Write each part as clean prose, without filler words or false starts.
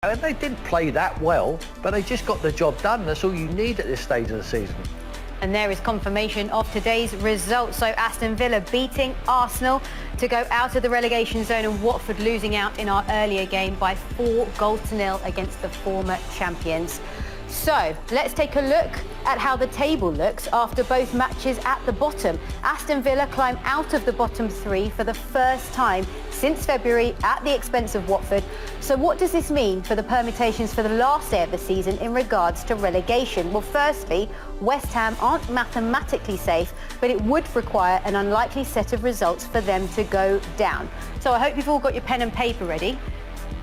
And they didn't play that well, but they just got the job done. That's all you need at this stage of the season. And there is confirmation of today's results. So Aston Villa beating Arsenal to go out of the relegation zone, and Watford losing out in our earlier game by 4-0 against the former champions. So let's take a look at how the table looks after both matches at the bottom. Aston Villa climb out of the bottom three for the first time since February at the expense of Watford. So what does this mean for the permutations for the last day of the season in regards to relegation? Well, firstly, West Ham aren't mathematically safe, but it would require an unlikely set of results for them to go down. So I hope you've all got your pen and paper ready.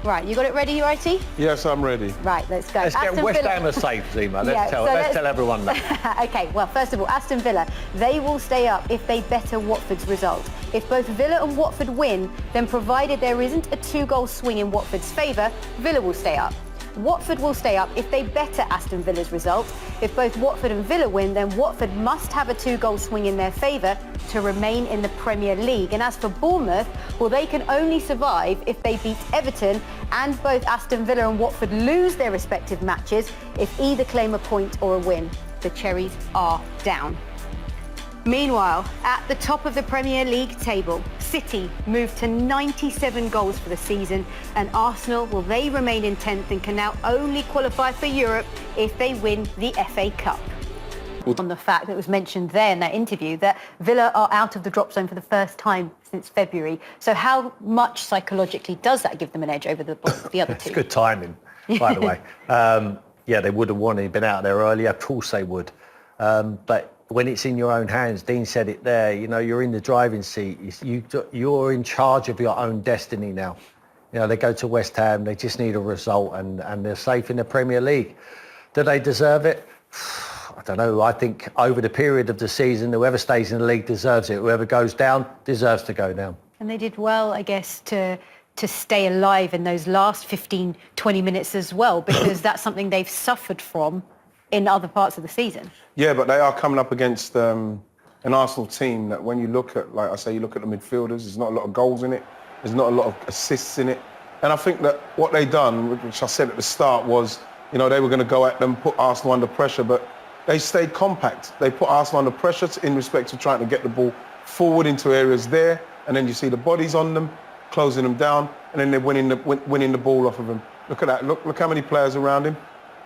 Right, you got it ready, righty? Yes, I'm ready. Right, let's go. Let's get West Ham safe, Zima. Let's tell everyone that. OK, well, first of all, Aston Villa, they will stay up if they better Watford's result. If both Villa and Watford win, then provided there isn't a 2-goal swing in Watford's favour, Villa will stay up. Watford will stay up if they better Aston Villa's result. If both Watford and Villa win, then Watford must have a 2-goal swing in their favour to remain in the Premier League. And as for Bournemouth, well, they can only survive if they beat Everton and both Aston Villa and Watford lose their respective matches if either claim a point or a win. The Cherries are down. Meanwhile, at the top of the Premier League table, City moved to 97 goals for the season, and Arsenal, well, they remain in 10th and can now only qualify for Europe if they win the FA Cup. On the fact that was mentioned there in that interview that Villa are out of the drop zone for the first time since February. So how much psychologically does that give them an edge over the other two? It's good timing, by the way. Yeah, they would have wanted been out there earlier. Of course they would. But when it's in your own hands, Dean said it there, you know, you're in the driving seat. You're in charge of your own destiny now. You know, they go to West Ham, they just need a result, and they're safe in the Premier League. Do they deserve it? I don't know. I think over the period of the season, whoever stays in the league deserves it. Whoever goes down deserves to go down. And they did well, I guess, to stay alive in those last 15, 20 minutes as well, because that's something they've suffered from in other parts of the season. Yeah, but they are coming up against an Arsenal team that when you look at, like I say, you look at the midfielders, there's not a lot of goals in it, there's not a lot of assists in it. And I think that what they done, which I said at the start, was, you know, they were going to go at them, put Arsenal under pressure, but they stayed compact. They put Arsenal under pressure in respect to trying to get the ball forward into areas there, and then you see the bodies on them, closing them down, and then they're winning the ball off of them. Look at that. Look how many players around him.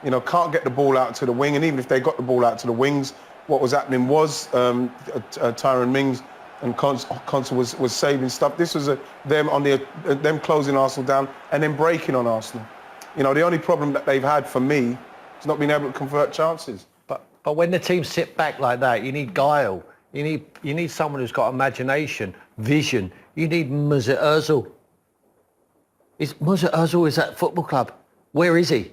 You know, can't get the ball out to the wing, and even if they got the ball out to the wings, what was happening was Tyrone Mings and Consa was saving stuff. This was them closing Arsenal down and then breaking on Arsenal. You know, the only problem that they've had for me is not being able to convert chances. But when the teams sit back like that, you need guile. You need someone who's got imagination, vision. You need Mesut Ozil. Mesut Ozil is at football club. Where is he?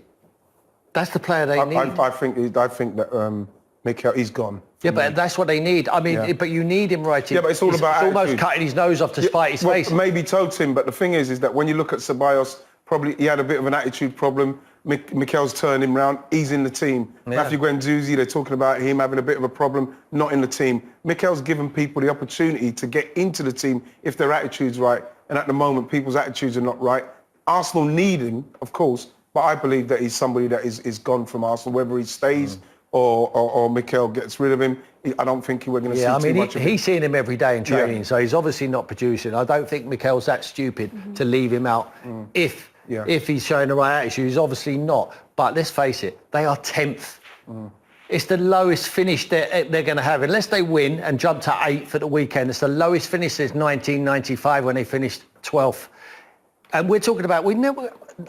That's the player they need. I think that Mikel, he's gone. Yeah, but that's what they need. I mean, but you need him right in. Yeah, but it's all about It's almost attitude. cutting his nose off to spite his face. Maybe Totim, but the thing is that when you look at Ceballos, probably he had a bit of an attitude problem. Mikel's turned him round. He's in the team. Yeah. Matthew Guendouzi, they're talking about him having a bit of a problem, not in the team. Mikel's given people the opportunity to get into the team if their attitude's right. And at the moment, people's attitudes are not right. Arsenal need him, of course, but I believe that he's somebody that is gone from Arsenal. Whether he stays or Mikel gets rid of him, I don't think we're going to see too much of him. He's seeing him every day in training, so he's obviously not producing. I don't think Mikel's that stupid to leave him out if he's showing the right attitude. He's obviously not. But let's face it, they are 10th. It's the lowest finish they're going to have. Unless they win and jump to 8th at the weekend, it's the lowest finish since 1995 when they finished 12th. And we're talking about,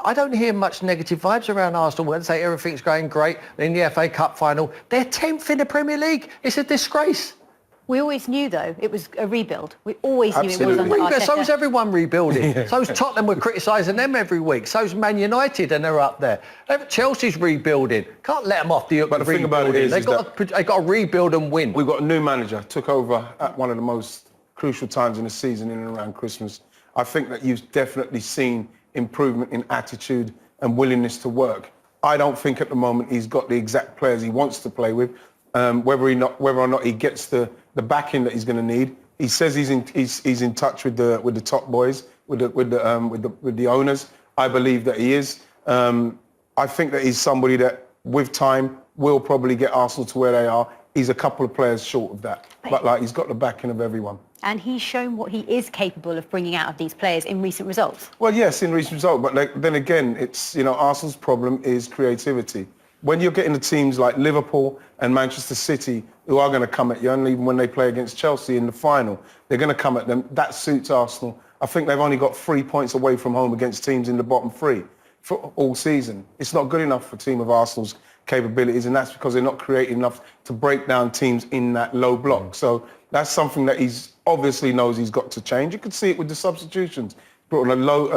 I don't hear much negative vibes around Arsenal when they say everything's going great in the FA Cup final. They're 10th in the Premier League. It's a disgrace. We always knew, though, it was a rebuild. We always knew it was under Arteta. So's everyone rebuilding. So's Tottenham, we're criticising them every week. So's Man United, and they're up there. Chelsea's rebuilding. Can't let them off the hook. But the thing about it is they've got to rebuild and win. We've got a new manager, took over at one of the most crucial times in the season, in and around Christmas. I think that you've definitely seen improvement in attitude and willingness to work. I don't think at the moment he's got the exact players he wants to play with. Whether or not he gets the backing that he's going to need. He says he's in touch with the top boys, with the owners. I believe that he is. I think that he's somebody that, with time, will probably get Arsenal to where they are. He's a couple of players short of that. But, like, he's got the backing of everyone. And he's shown what he is capable of bringing out of these players in recent results. Well, yes, in recent results. But then again, it's, Arsenal's problem is creativity. When you're getting the teams like Liverpool and Manchester City who are going to come at you, and even when they play against Chelsea in the final, they're going to come at them. That suits Arsenal. I think they've only got 3 points away from home against teams in the bottom three for all season. It's not good enough for a team of Arsenal's capabilities, and that's because they're not creative enough to break down teams in that low block. So that's something that he's obviously knows he's got to change. You could see it with the substitutions. Brought on a low,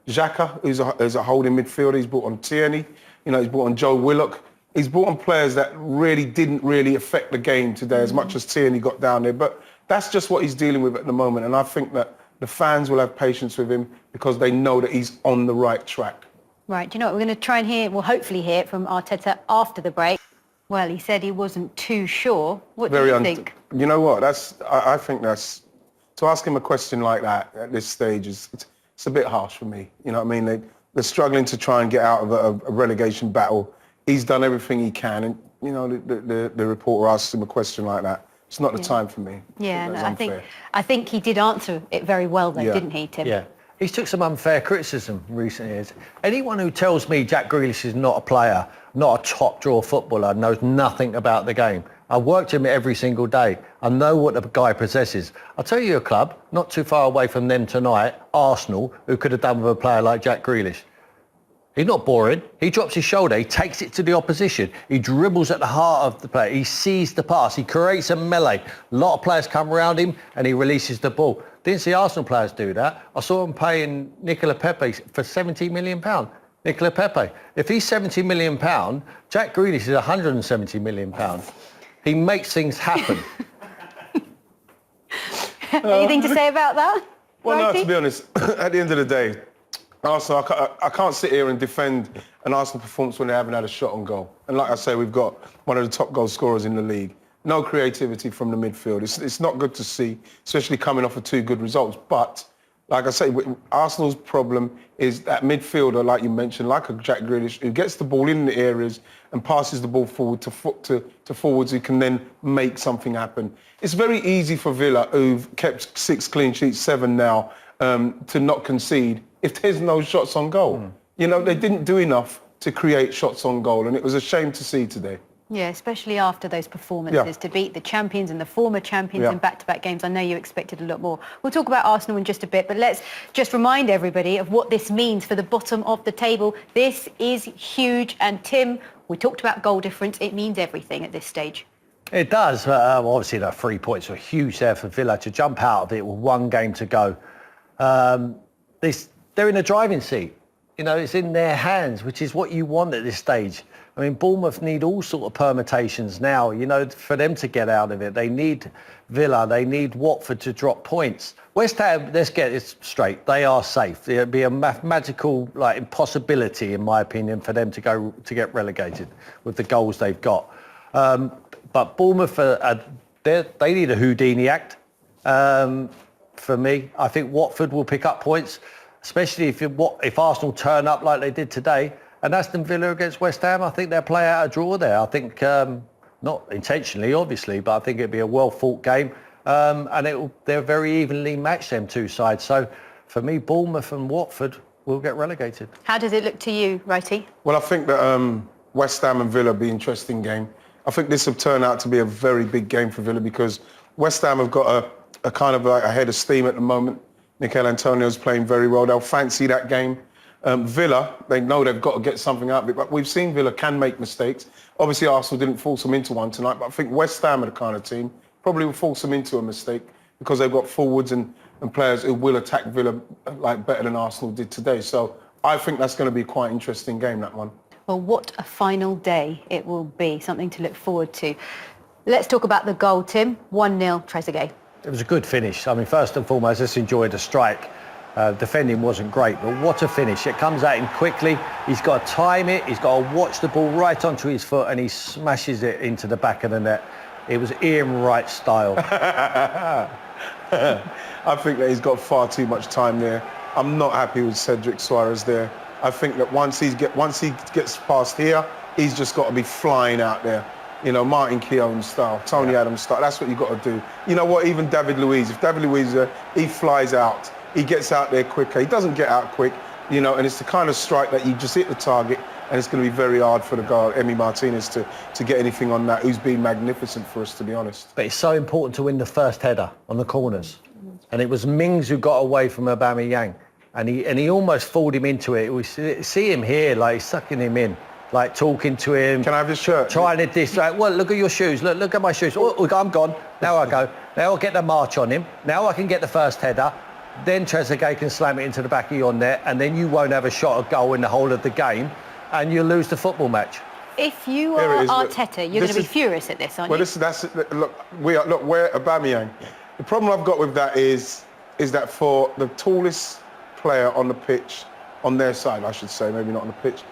Xhaka, who's a holding midfielder. He's brought on Tierney. He's brought on Joe Willock. He's brought on players that really didn't affect the game today as much as Tierney got down there. But that's just what he's dealing with at the moment. And I think that the fans will have patience with him because they know that he's on the right track. Right, do you know what? We're going to try and hear, well, hopefully hear it from Arteta after the break. Well, he said he wasn't too sure. What do you think? You know what? I think that's... To ask him a question like that at this stage, it's a bit harsh for me. You know what I mean? They're struggling to try and get out of a relegation battle. He's done everything he can. And, the reporter asks him a question like that. It's not the time for me. Yeah, no, I think he did answer it very well, though, didn't he, Tim? Yeah. He's took some unfair criticism in recent years. Anyone who tells me Jack Grealish is not a player, not a top-draw footballer, knows nothing about the game. I've worked him every single day. I know what the guy possesses. I'll tell you a club, not too far away from them tonight, Arsenal, who could have done with a player like Jack Grealish. He's not boring. He drops his shoulder. He takes it to the opposition. He dribbles at the heart of the play. He sees the pass. He creates a melee. A lot of players come around him and he releases the ball. Didn't see Arsenal players do that. I saw him paying Nicola Pepe for £70 million. Nicola Pepe. If he's £70 million, Jack Grealish is £170 million. He makes things happen. Anything to say about that? Well, Righty? no, to be honest, at the end of the day, Arsenal, I can't sit here and defend an Arsenal performance when they haven't had a shot on goal. And like I say, we've got one of the top goal scorers in the league. No creativity from the midfield. It's not good to see, especially coming off of 2 good results. But, like I say, Arsenal's problem is that midfielder, like you mentioned, like a Jack Grealish, who gets the ball in the areas and passes the ball forward to forwards who can then make something happen. It's very easy for Villa, who've kept 6 clean sheets, 7 now, to not concede if there's no shots on goal. They didn't do enough to create shots on goal, and it was a shame to see today. Yeah, especially after those performances, to beat the champions and the former champions in back-to-back games. I know you expected a lot more. We'll talk about Arsenal in just a bit, but let's just remind everybody of what this means for the bottom of the table. This is huge, and Tim, we talked about goal difference. It means everything at this stage. It does. Obviously, the 3 points were huge there for Villa to jump out of it with 1 game to go. They're in the driving seat. It's in their hands, which is what you want at this stage. I mean, Bournemouth need all sort of permutations now, for them to get out of it. They need Villa, they need Watford to drop points. West Ham, let's get it straight, they are safe. It'd be a mathematical impossibility, in my opinion, for them to get relegated with the goals they've got. But Bournemouth, they need a Houdini act. For me, I think Watford will pick up points, especially if Arsenal turn up like they did today. And Aston Villa against West Ham, I think they'll play out a draw there. I think, not intentionally, obviously, but I think it'll be a well-fought game. And they're very evenly matched, them 2 sides. So for me, Bournemouth and Watford will get relegated. How does it look to you, Righty? Well, I think that West Ham and Villa will be an interesting game. I think this will turn out to be a very big game for Villa because West Ham have got a kind of a head of steam at the moment. Mikel Antonio's playing very well. They'll fancy that game. Villa, they know they've got to get something out of it, but we've seen Villa can make mistakes. Obviously, Arsenal didn't force them into one tonight, but I think West Ham are the kind of team probably will force them into a mistake because they've got forwards and players who will attack Villa better than Arsenal did today. So I think that's going to be quite an interesting game, that one. Well, what a final day it will be, something to look forward to. Let's talk about the goal, Tim. 1-0, Trezeguet. It was a good finish. I mean, first and foremost, let's enjoy the strike. Defending wasn't great, but what a finish. It comes at him quickly. He's got to time it. He's got to watch the ball right onto his foot and he smashes it into the back of the net. It was Ian Wright style. I think that he's got far too much time there. I'm not happy with Cedric Suarez there. I think that once he gets past here, he's just got to be flying out there. You know, Martin Keown style, Tony Adams style. That's what you got to do. You know what? Even David Luiz. If David Luiz, he flies out. He gets out there quicker. He doesn't get out quick. You know, and it's the kind of strike that you just hit the target, and it's going to be very hard for the guy, Emi Martinez, to get anything on that. Who's been magnificent for us, to be honest. But it's so important to win the first header on the corners, and it was Mings who got away from Aubameyang, and he almost fooled him into it. We see him here, like sucking him in. Like talking to him. Can I have his shirt? Trying to distract. Well, look at your shoes. Look at my shoes. Oh, I'm gone. Now I go. Now I'll get the march on him. Now I can get the first header. Then Trezeguet can slam it into the back of your net, and then you won't have a shot at goal in the whole of the game, and you'll lose the football match. If you are Arteta, you're going to be furious at this, aren't you? Well, we're Aubameyang. The problem I've got with that is that for the tallest player on the pitch, on their side, I should say, maybe not on the pitch,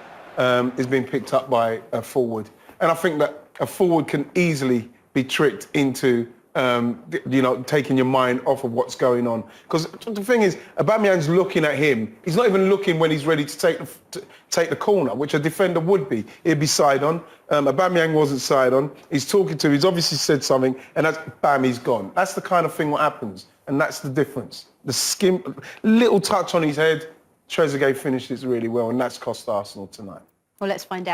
is being picked up by a forward. And I think that a forward can easily be tricked into, taking your mind off of what's going on. Because the thing is, Aubameyang's looking at him. He's not even looking when he's ready to take the corner, which a defender would be. He'd be side on. Aubameyang wasn't side on. He's talking to him. He's obviously said something, and that's, bam, he's gone. That's the kind of thing what happens. And that's the difference. The little touch on his head, Trezeguet finished it really well, and that's cost Arsenal tonight. Well, let's find out.